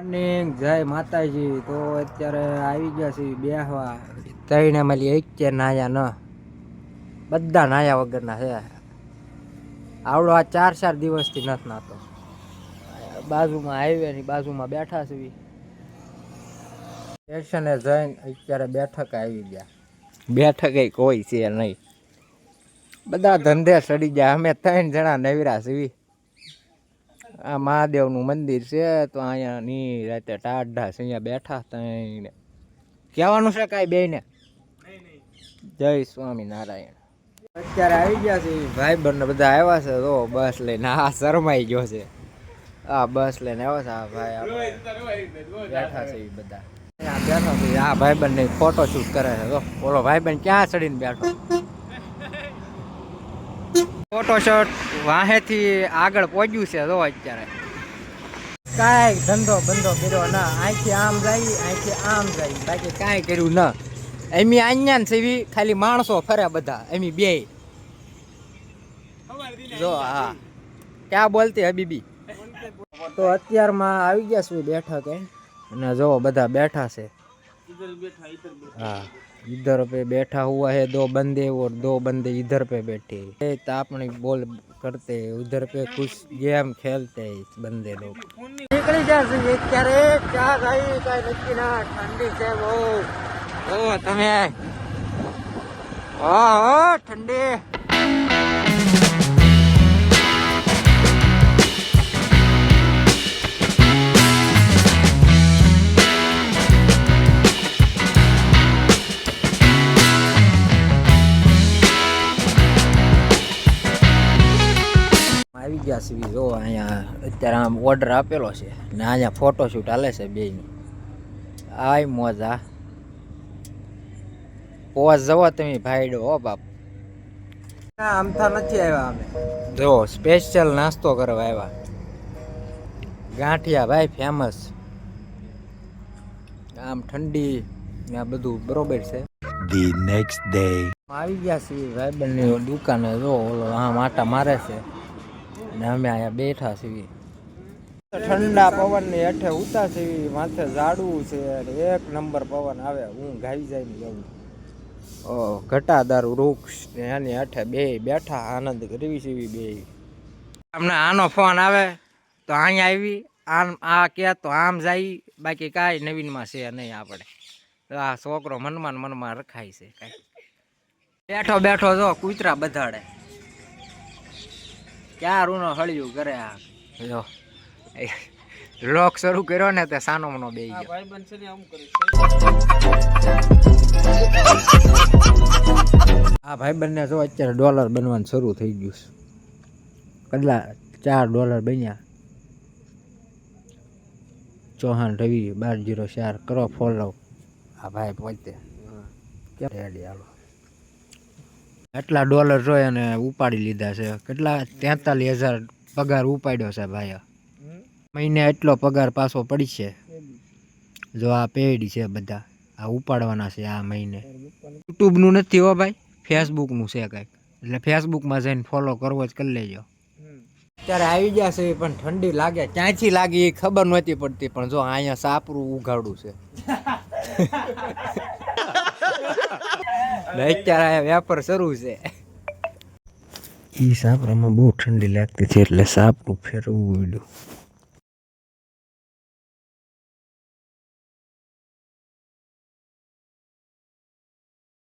Morning જય માતાજી. તો અત્યારે આવી ગયા છે બેહવા. તઈને મળી એક કે નાયા ન બધા નાયા વગરના છે. આવડો આ 4 દિવસથી નથી નાતો. બાજુમાં હાઈવે ની બાજુમાં બેઠા છે. સ્ટેશને જઈને અત્યારે બેઠક આવી ગયા. બેઠક કોઈ છે નહીં, બધા ધંધે સડી ગયા. અમે 3 જણા નવીરા છીએ. આ મહાદેવનું મંદિર છે તો અહીંયા ની રાતે ટાઢા છે, અહીંયા બેઠા. તઈને કહેવાનું છે કાંઈ બેયને જય સ્વામિનારાયણ. અત્યારે આવી ગયા છે ભાઈ બંને બધા આવ્યા છે. તો બસ લઈને આ શરમાઈ ગયો છે. આ બસ લઈને આવ્યા છે. આ ભાઈ બેઠા છે એ બધા બેઠા છે. આ ભાઈ બંને ફોટો શૂટ કરે છે. તો બોલો ભાઈ બંધ ક્યાં ચડીને બેઠો. ફોટોશોટ વાહેથી આગળ પહોંચ્યું છે. તો અત્યારે કાંઈ ધંધો બંધો કર્યો ના. અહીંથી આમ જાય, અહીંથી આમ જાય, બાકી કાંઈ કર્યું ના. એમી અહીંયા સેવી ખાલી માણસો ફરે બધા. એમી બે જો હા ક્યાં બોલતી હબીબી. તો અત્યારમાં આવી ગયા છું બેઠા કે, અને જો બધા બેઠા છે. हाँ इधर पे बैठा हुआ है 2 बंदे और 2 बंदे इधर पे बैठे हैं. तापनी बोल करते उधर पे कुछ गेम खेलते हैं बंदे लोग. નીકળી જશે અત્યારે. ચા ગઈ કઈ નક્કી ના. ઠંડી છે બહુ. ઓ તમે ઓહો ઠંડી. આવી ગયા છે. જો અહીંયા અત્યારે આમ ઓર્ડર આપેલો છે ને અહીંયા ફોટોશૂટ હાલે છે બેયનું. આય મોજા પોઝ જવો તમે ભાઈડો. હો બાપ આમથા નથી આવ્યા અમે. જો સ્પેશિયલ નાસ્તો કરવા આવ્યા. ગાંઠિયા ભાઈ ફેમસ. આમ ઠંડી ને આ બધું બરોબર છે. ધી નેક્સ્ટ ડે આવી ગયા છે ભાઈ બંને દુકાને. જો ઓલો આમ આટા મારે છે ને અમે અહીંયા બેઠા છીએ. ઠંડા પવનની હેઠે ઉતા છે. માથે ઝાડવું છે. એક નંબર પવન આવે. હું ગાઈ જાય ને એવું. ઘટાદાર વૃક્ષ ને એની હેઠે બે બેઠા આનંદ કરવી છે. બે અમને આનો ફોન આવે તો અહીંયા આવી આમ આ કે તો આમ જાય. બાકી કાંઈ નવીનમાં છે નહીં આપણે. આ છોકરો મનમાં રખાય છે. કાંઈ બેઠો બેઠો જો કૂતરા બધાડે. ક્યાં રૂનો હળિયું કરે. આ જો લોક શરૂ કર્યો ને તે સાનો મનો બે ગયો. આ ભાઈ બંને જો અત્યારે ડોલર બનવાનું શરૂ થઈ ગયું છે. કેટલા $4 બન્યા. ચૌહાણ રવિ 1204 કરો ફોલો. આ ભાઈ પોતે રેડી હાલો. એટલા ડોલર જોઈ અને ઉપાડી લીધા છે. કેટલા 43,000 પગાર ઉપાડ્યો છે ભાઈ. મહિને એટલો પગાર પાછો પડી છે. જો આ પેડ છે બધા આ ઉપાડવાના છે આ મહિને. યુટ્યુબનું નથી હો ભાઈ, ફેસબુકનું છે કંઈક. એટલે ફેસબુકમાં જઈને ફોલો કરવો જ કરી લેજો. અત્યારે આવી ગયા છે પણ ઠંડી લાગે. ક્યાંથી લાગી એ ખબર નહોતી પડતી. પણ જો અહીંયા સાપરું ઉઘાડું છે. અત્યારે વેપાર શરૂ છે. ઈ સાપરામાં બહુ ઠંડી લાગતી છે એટલે સાપરું ફેરવવું પડ્યું.